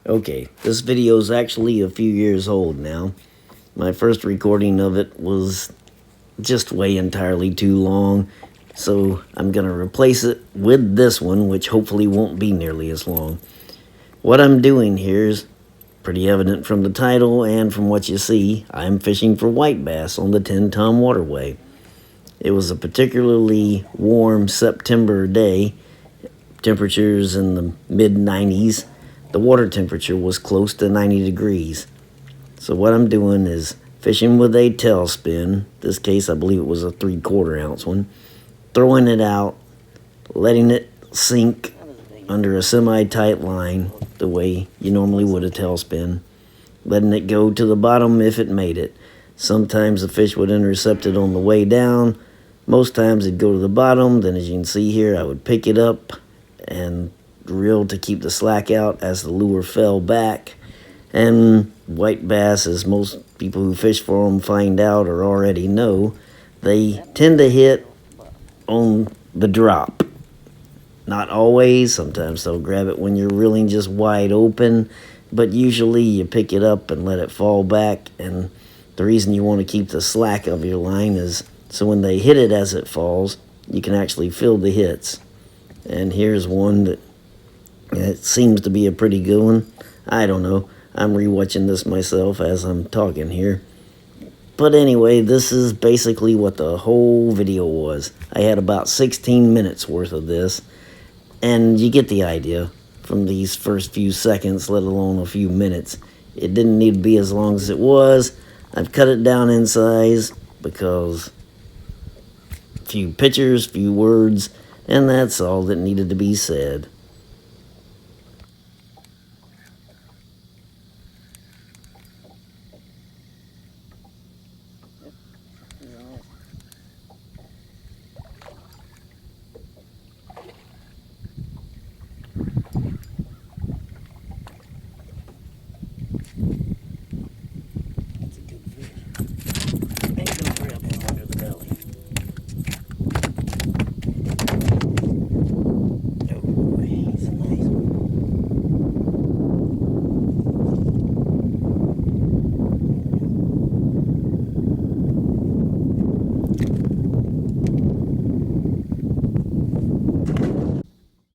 Okay, this video is actually a few years old now. My first recording of it was just way entirely too long, so I'm gonna replace it with this one, which hopefully won't be nearly as long. What I'm doing here is pretty evident from the title and from what you see. I'm fishing for white bass on the Tenn-Tom Waterway. It was a particularly warm September day, temperatures in the mid-90s. The water temperature was close to 90 degrees. So what I'm doing is fishing with a tailspin. This case, I believe it was a 3/4 ounce one. Throwing it out, letting it sink under a semi-tight line the way you normally would a tailspin. Letting it go to the bottom if it made it. Sometimes the fish would intercept it on the way down. Most times it'd go to the bottom. Then as you can see here, I would pick it up and reel to keep the slack out as the lure fell back. And white bass, as most people who fish for them find out or already know, they tend to hit on the drop. Not always. Sometimes they'll grab it when you're reeling just wide open, but usually you pick it up and let it fall back. And the reason you want to keep the slack of your line is so when they hit it as it falls, you can actually feel the hits. And here's one that it seems to be a pretty good one. I don't know. I'm rewatching this myself as I'm talking here. But anyway, this is basically what the whole video was. I had about 16 minutes worth of this. And you get the idea from these first few seconds, let alone a few minutes. It didn't need to be as long as it was. I've cut it down in size because few pictures, few words, and that's all that needed to be said.